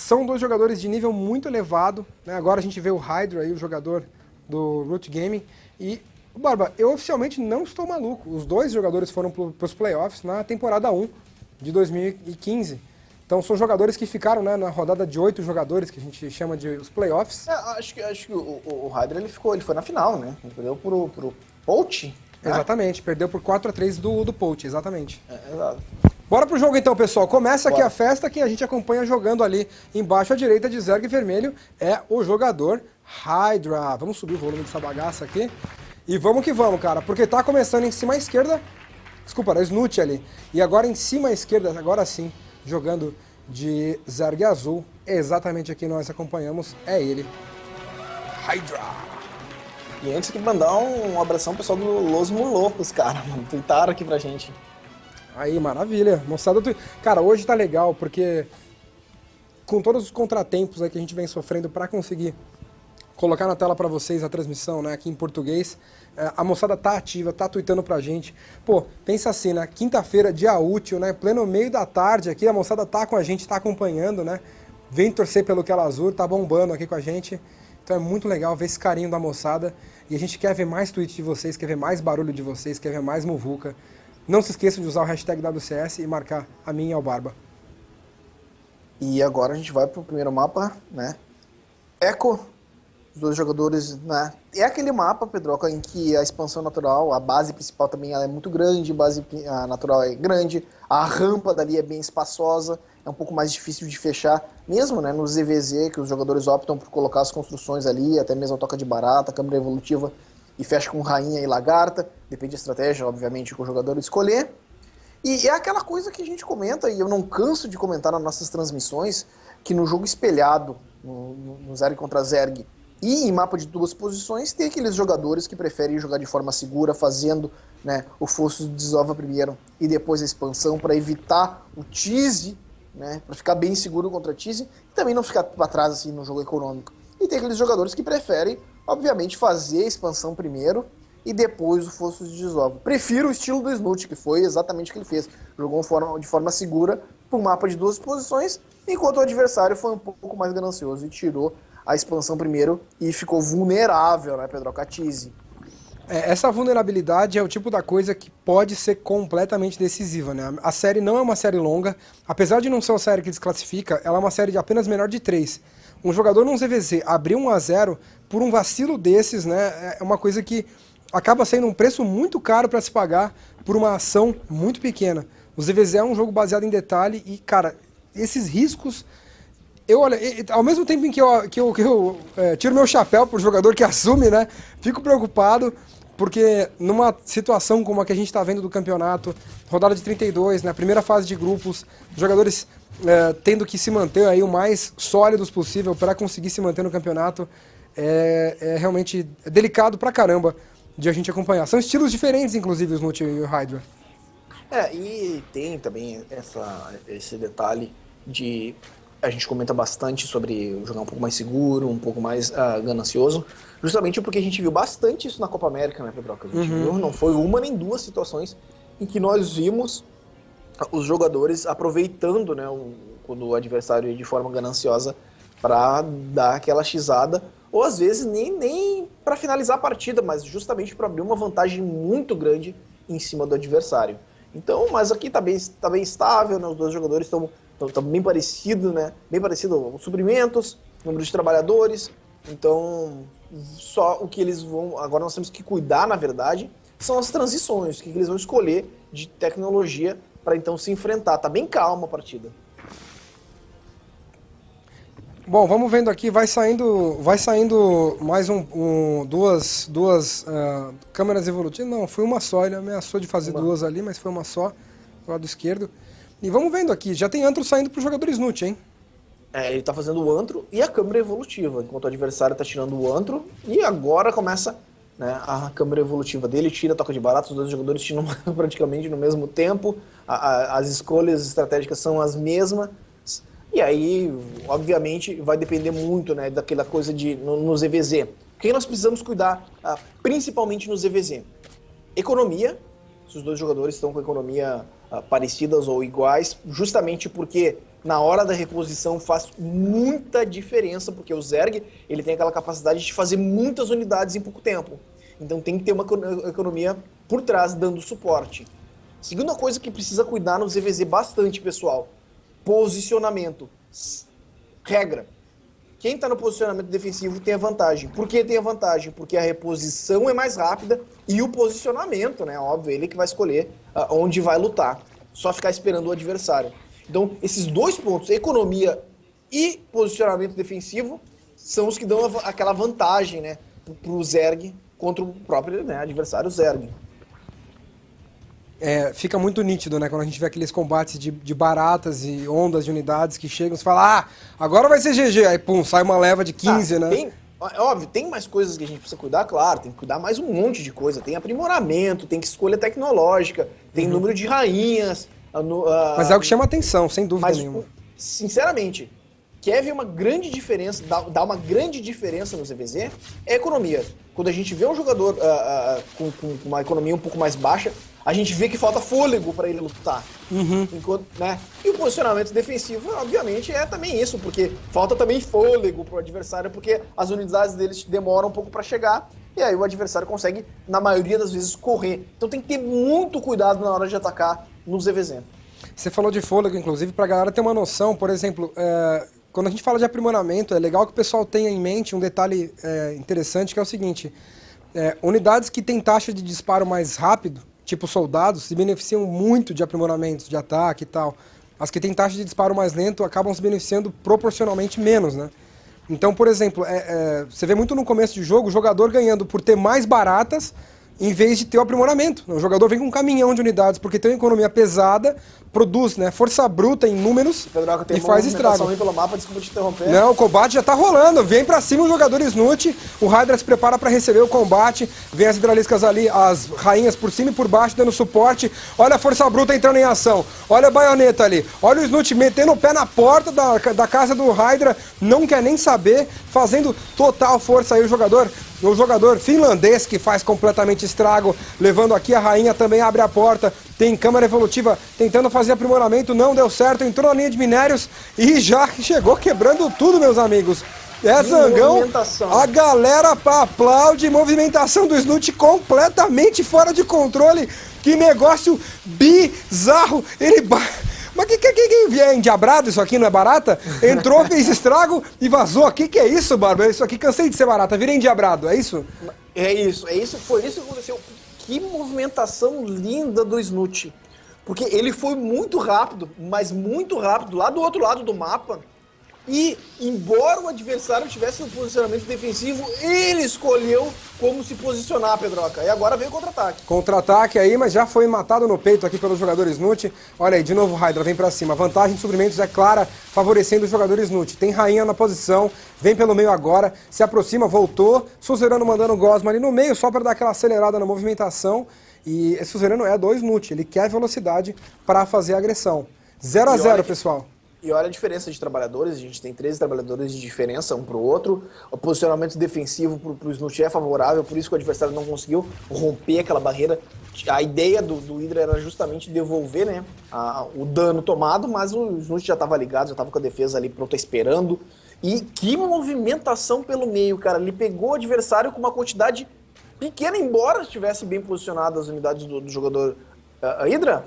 são dois jogadores de nível muito elevado, né? Agora a gente vê o Hydra aí, o jogador do Root Gaming. E, Barba, eu oficialmente não estou maluco. Os dois jogadores foram para os playoffs na temporada 1 de 2015. Então são jogadores que ficaram, né, na rodada de 8 jogadores, que a gente chama de os playoffs. Acho que o Hydra ele foi na final, né? Ele perdeu pro Poach. Né? Exatamente, perdeu por 4-3 do Poach, exatamente. Exato. Bora pro jogo então, pessoal. Começa aqui Bora. a festa que a gente acompanha jogando ali embaixo à direita de Zerg Vermelho. É o jogador Hydra. Vamos subir o volume dessa bagaça aqui. E vamos que vamos, cara. Porque tá começando em cima à esquerda. Desculpa, era o Snoot ali. E agora em cima à esquerda, agora sim, jogando de Zerg Azul. Exatamente aqui nós acompanhamos. É ele. Hydra. E antes que mandar um abração pro pessoal do Los Mulocos, cara. Mano, tuitaram aqui pra gente. Aí, maravilha. Moçada, cara, hoje tá legal, porque com todos os contratempos aí que a gente vem sofrendo para conseguir colocar na tela para vocês a transmissão, né, aqui em português, a moçada tá ativa, tá tweetando pra gente. Pô, pensa assim, né, quinta-feira, dia útil, né, pleno meio da tarde aqui, a moçada tá com a gente, tá acompanhando, né, vem torcer pelo Kel Azul, tá bombando aqui com a gente. Então é muito legal ver esse carinho da moçada e a gente quer ver mais tweets de vocês, quer ver mais barulho de vocês, quer ver mais muvuca. Não se esqueçam de usar o hashtag WCS e marcar a mim e ao Barba. E agora a gente vai pro primeiro mapa, né? Echo, os dois jogadores, né? É aquele mapa, Pedroca, em que a expansão natural, a base principal também ela é muito grande, a base natural é grande, a rampa dali é bem espaçosa, é um pouco mais difícil de fechar, mesmo, né, no ZVZ, que os jogadores optam por colocar as construções ali, até mesmo a toca de barata, a câmara evolutiva, e fecha com rainha e lagarta, depende da estratégia, obviamente, que o jogador escolher. E é aquela coisa que a gente comenta, e eu não canso de comentar nas nossas transmissões, que no jogo espelhado, no Zerg contra Zerg, e em mapa de duas posições, tem aqueles jogadores que preferem jogar de forma segura, fazendo, né, o Fosso de Desova primeiro e depois a expansão, para evitar o tease, né, para ficar bem seguro contra tease, e também não ficar para trás assim, no jogo econômico. E tem aqueles jogadores que preferem, obviamente, fazer a expansão primeiro e depois o Fosso de Desova. Prefiro o estilo do Snoot, que foi exatamente o que ele fez. Jogou de forma segura para um mapa de duas posições, enquanto o adversário foi um pouco mais ganancioso e tirou a expansão primeiro e ficou vulnerável, né, Pedro Catise. Essa vulnerabilidade é o tipo da coisa que pode ser completamente decisiva, né? A série não é uma série longa, apesar de não ser uma série que desclassifica, ela é uma série de apenas menor de 3. Um jogador num ZVZ abrir 1-0 por um vacilo desses, né, é uma coisa que acaba sendo um preço muito caro para se pagar por uma ação muito pequena. O ZVZ é um jogo baseado em detalhe e, cara, esses riscos... Olha, ao mesmo tempo em que eu tiro meu chapéu pro jogador que assume, né, fico preocupado, porque numa situação como a que a gente está vendo do campeonato, rodada de 32, na primeira fase de grupos, jogadores tendo que se manter aí o mais sólidos possível para conseguir se manter no campeonato, é realmente delicado pra caramba de a gente acompanhar. São estilos diferentes, inclusive, o Snoot e o Hydra. E tem também esse detalhe de... A gente comenta bastante sobre jogar um pouco mais seguro, um pouco mais ganancioso, justamente porque a gente viu bastante isso na Copa América, né, Pedroca? A gente viu, não foi uma nem duas situações em que nós vimos os jogadores aproveitando, né, quando o adversário ia de forma gananciosa para dar aquela xizada, ou às vezes nem para finalizar a partida, mas justamente para abrir uma vantagem muito grande em cima do adversário. Então, mas aqui tá bem estável, né, os dois jogadores estão bem parecido, né? Bem parecido os suprimentos, número de trabalhadores. Então, só o que eles vão... Agora nós temos que cuidar, na verdade, são as transições, o que eles vão escolher de tecnologia para então se enfrentar. Tá bem calma a partida. Bom, vamos vendo aqui, vai saindo mais duas câmeras evolutivas. Não, foi uma só, ele ameaçou de fazer duas ali, mas foi uma só, do lado esquerdo. E vamos vendo aqui, já tem antro saindo pro jogador Snoot, hein? Ele tá fazendo o antro e a câmera evolutiva, enquanto o adversário tá tirando o antro, e agora começa, né, a câmera evolutiva dele, tira a toca de barata, os dois jogadores tiram praticamente no mesmo tempo, as escolhas estratégicas são as mesmas, e aí, obviamente, vai depender muito, né, daquela coisa no ZVZ. O que nós precisamos cuidar, principalmente no ZVZ? Economia, se os dois jogadores estão com economia parecidas ou iguais, justamente porque na hora da reposição faz muita diferença, porque o Zerg ele tem aquela capacidade de fazer muitas unidades em pouco tempo. Então tem que ter uma economia por trás dando suporte. Segunda coisa que precisa cuidar no ZVZ bastante, pessoal, posicionamento. Regra. Quem está no posicionamento defensivo tem a vantagem. Por que tem a vantagem? Porque a reposição é mais rápida e o posicionamento, né? Óbvio, ele que vai escolher onde vai lutar. Só ficar esperando o adversário. Então, esses dois pontos, economia e posicionamento defensivo, são os que dão aquela vantagem, né? Para o Zerg contra o próprio, né, adversário Zerg. Fica muito nítido, né? Quando a gente vê aqueles combates de baratas e ondas de unidades que chegam, você fala, agora vai ser GG. Aí, pum, sai uma leva de 15, né? Óbvio, tem mais coisas que a gente precisa cuidar, claro, tem que cuidar mais um monte de coisa. Tem aprimoramento, tem escolha tecnológica, tem número de rainhas. Mas é o que chama atenção, sem dúvida nenhuma. Sinceramente, quer ver uma grande diferença, dá uma grande diferença no ZVZ, é a economia. Quando a gente vê um jogador com uma economia um pouco mais baixa, a gente vê que falta fôlego para ele lutar. Enquanto, né? E o posicionamento defensivo, obviamente, é também isso, porque falta também fôlego pro adversário, porque as unidades deles demoram um pouco para chegar, e aí o adversário consegue, na maioria das vezes, correr. Então tem que ter muito cuidado na hora de atacar no ZVZ. Você falou de fôlego, inclusive, pra galera ter uma noção, por exemplo, quando a gente fala de aprimoramento, é legal que o pessoal tenha em mente um detalhe interessante, que é o seguinte, unidades que têm taxa de disparo mais rápido, tipo soldados, se beneficiam muito de aprimoramentos de ataque e tal. As que têm taxa de disparo mais lento acabam se beneficiando proporcionalmente menos, né? Então, por exemplo, você vê muito no começo de jogo o jogador ganhando por ter mais baratas em vez de ter o aprimoramento. O jogador vem com um caminhão de unidades porque tem uma economia pesada, produz, né, força bruta em números e faz estrago. Aí pelo mapa, desculpa te interromper. Não, o combate já tá rolando. Vem pra cima o jogador Snut, o Hydra se prepara pra receber o combate, vem as hidraliscas ali, as rainhas por cima e por baixo dando suporte. Olha a força bruta entrando em ação. Olha a baioneta ali. Olha o Snut metendo o pé na porta da casa do Hydra, não quer nem saber, fazendo total força aí o jogador finlandês que faz completamente estrago, levando aqui a rainha, também abre a porta, tem câmara evolutiva tentando fazer aprimoramento, não deu certo, entrou na linha de minérios e já chegou quebrando tudo, meus amigos. Zangão, a galera aplaude, movimentação do Snut completamente fora de controle, que negócio bizarro, ele... Mas que é endiabrado isso aqui, não é barata? Entrou, fez estrago e vazou. Que é isso, Barba? Isso aqui cansei de ser barata, virei endiabrado, é isso? É isso, foi isso que aconteceu. Que movimentação linda do Snut. Porque ele foi muito rápido, mas muito rápido, lá do outro lado do mapa. E, embora o adversário tivesse um posicionamento defensivo, ele escolheu como se posicionar, Pedroca. E agora veio o contra-ataque. Contra-ataque aí, mas já foi matado no peito aqui pelo jogador Snut. Olha aí, de novo o Hydra, vem pra cima. Vantagem de suprimentos é clara, favorecendo o jogador Snut. Tem rainha na posição, vem pelo meio agora, se aproxima, voltou. Suzerano mandando o Gosma ali no meio, só pra dar aquela acelerada na movimentação. E esse Suzerano é do Snut, ele quer velocidade pra fazer a agressão. 0 a 0, pessoal. E olha a diferença de trabalhadores, a gente tem 13 trabalhadores de diferença um pro outro. O posicionamento defensivo pro Snut é favorável, por isso que o adversário não conseguiu romper aquela barreira. A ideia do Hydra era justamente devolver, né, o dano tomado, mas o Snut já estava ligado, já estava com a defesa ali pronta esperando. E que movimentação pelo meio, cara. Ele pegou o adversário com uma quantidade pequena, embora estivesse bem posicionado as unidades do jogador Hydra,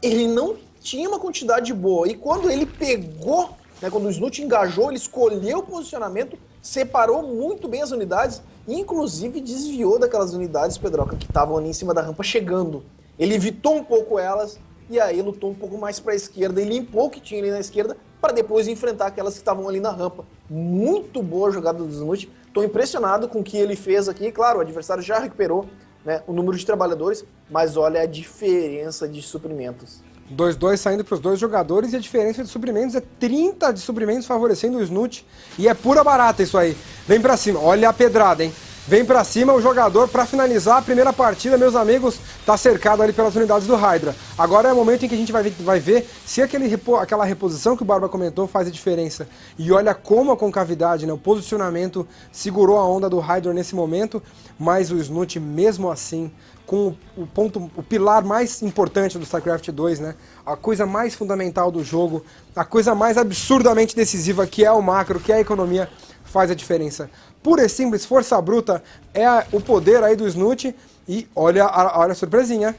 ele não tinha uma quantidade boa, e quando ele pegou, né, quando o Snut engajou, ele escolheu o posicionamento, separou muito bem as unidades, e inclusive desviou daquelas unidades, Pedroca, que estavam ali em cima da rampa chegando. Ele evitou um pouco elas, e aí lutou um pouco mais para a esquerda, e limpou o que tinha ali na esquerda, para depois enfrentar aquelas que estavam ali na rampa. Muito boa a jogada do Snut, estou impressionado com o que ele fez aqui, claro, o adversário já recuperou, né, o número de trabalhadores, mas olha a diferença de suprimentos. 2-2 saindo para os dois jogadores e a diferença de suprimentos é 30 de suprimentos favorecendo o Snut. E é pura barata isso aí. Vem pra cima. Olha a pedrada, hein? Vem pra cima o jogador pra finalizar a primeira partida, meus amigos, tá cercado ali pelas unidades do Hydra. Agora é o momento em que a gente vai ver se aquela reposição que o Barba comentou faz a diferença. E olha como a concavidade, né, o posicionamento segurou a onda do Hydra nesse momento, mas o Snut mesmo assim, com o pilar mais importante do StarCraft 2, né, a coisa mais fundamental do jogo, a coisa mais absurdamente decisiva que é o macro, que é a economia, faz a diferença. Pura e simples, força bruta é o poder aí do Snut. E olha a surpresinha.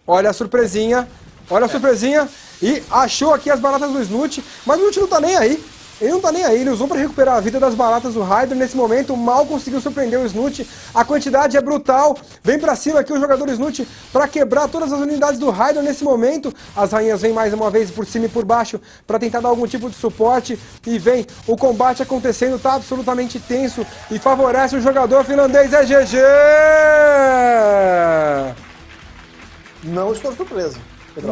Olha a surpresinha. Olha a surpresinha. E achou aqui as baratas do Snut. Mas o Snut não tá nem aí. Ele não tá nem aí, ele usou pra recuperar a vida das baratas do Hydra. Nesse momento, mal conseguiu surpreender o Snut. A quantidade é brutal. Vem pra cima aqui o jogador Snut pra quebrar todas as unidades do Hydra nesse momento. As rainhas vêm mais uma vez por cima e por baixo pra tentar dar algum tipo de suporte. E vem o combate acontecendo, tá absolutamente tenso. E favorece o jogador finlandês, é GG! Não estou surpreso. Pedro.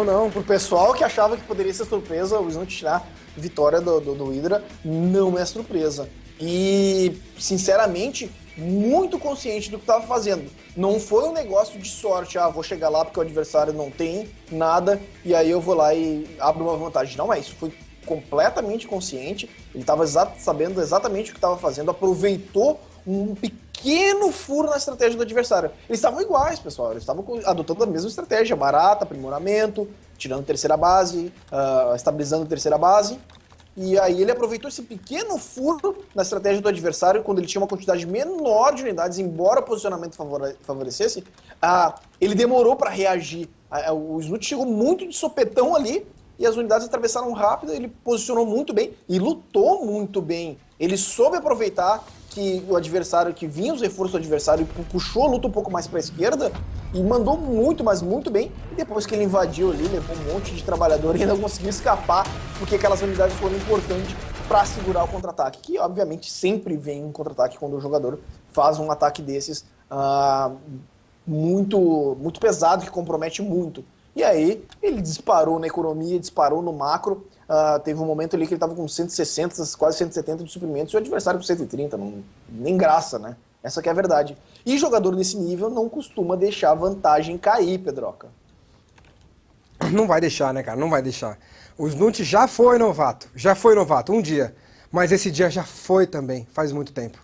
Não. Pro pessoal que achava que poderia ser surpresa, o Snut tirar vitória do Hydra, não é surpresa. E, sinceramente, muito consciente do que estava fazendo. Não foi um negócio de sorte, vou chegar lá porque o adversário não tem nada, e aí eu vou lá e abro uma vantagem. Não é isso, foi completamente consciente, ele estava sabendo exatamente o que estava fazendo, aproveitou um pequeno furo na estratégia do adversário. Eles estavam iguais, pessoal, eles estavam adotando a mesma estratégia, barata, aprimoramento, tirando terceira base, estabilizando terceira base, e aí ele aproveitou esse pequeno furo na estratégia do adversário, quando ele tinha uma quantidade menor de unidades, embora o posicionamento favorecesse, ele demorou para reagir. O Snut chegou muito de sopetão ali, e as unidades atravessaram rápido, ele posicionou muito bem, e lutou muito bem. Ele soube aproveitar que o adversário, que vinha os reforços do adversário, puxou a luta um pouco mais para a esquerda e mandou muito, mas muito bem. E depois que ele invadiu ali, levou um monte de trabalhador e ainda conseguiu escapar, porque aquelas unidades foram importantes para segurar o contra-ataque, que obviamente sempre vem um contra-ataque quando o jogador faz um ataque desses muito pesado, que compromete muito. E aí ele disparou na economia, disparou no macro. Teve um momento ali que ele estava com 160, quase 170 de suprimentos, e o adversário com 130, nem graça, né? Essa que é a verdade. E jogador desse nível não costuma deixar a vantagem cair, Pedroca. Não vai deixar, né, cara? Não vai deixar. O Snut já foi novato um dia, mas esse dia já foi também, faz muito tempo.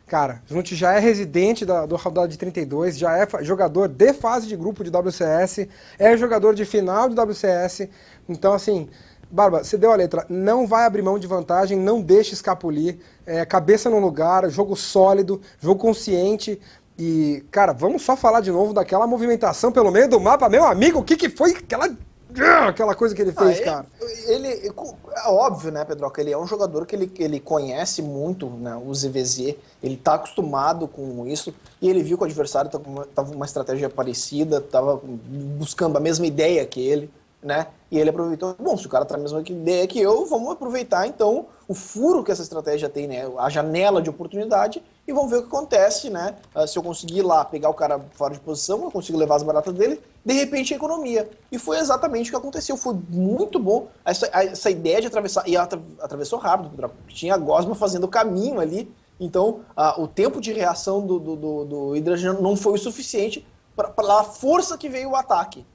Cara, o Snut já é residente do rodada de 32, já é jogador de fase de grupo de WCS, é jogador de final de WCS, então assim... Barba, você deu a letra, não vai abrir mão de vantagem, não deixe escapulir, cabeça no lugar, jogo sólido, jogo consciente e, cara, vamos só falar de novo daquela movimentação pelo meio do mapa, meu amigo, o que foi aquela coisa que ele fez, cara? É óbvio, né, Pedroca, ele é um jogador que ele conhece muito, né, o ZVZ, ele tá acostumado com isso, e ele viu que o adversário tava com uma estratégia parecida, tava buscando a mesma ideia que ele, né? E ele aproveitou, bom, se o cara tem a mesma ideia que eu, vamos aproveitar então o furo que essa estratégia tem, né? A janela de oportunidade, e vamos ver o que acontece, né? Se eu conseguir ir lá pegar o cara fora de posição, eu consigo levar as baratas dele, de repente a economia. E foi exatamente o que aconteceu, foi muito bom essa ideia de atravessar, e ela atravessou rápido, tinha a Gosma fazendo o caminho ali, então o tempo de reação do Hydra não foi o suficiente para a força que veio o ataque.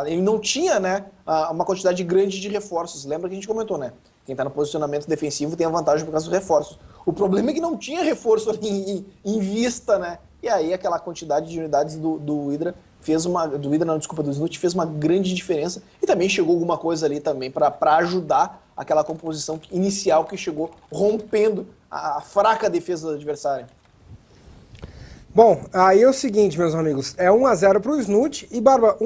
Ele não tinha, né, uma quantidade grande de reforços. Lembra que a gente comentou, né? Quem está no posicionamento defensivo tem a vantagem por causa dos reforços. O problema é que não tinha reforço ali em vista, né? E aí aquela quantidade de unidades do Hydra do Snut fez uma grande diferença. E também chegou alguma coisa ali também para ajudar aquela composição inicial que chegou rompendo a fraca defesa do adversário. Bom, aí é o seguinte, meus amigos, é 1-0 pro Snut e Barba,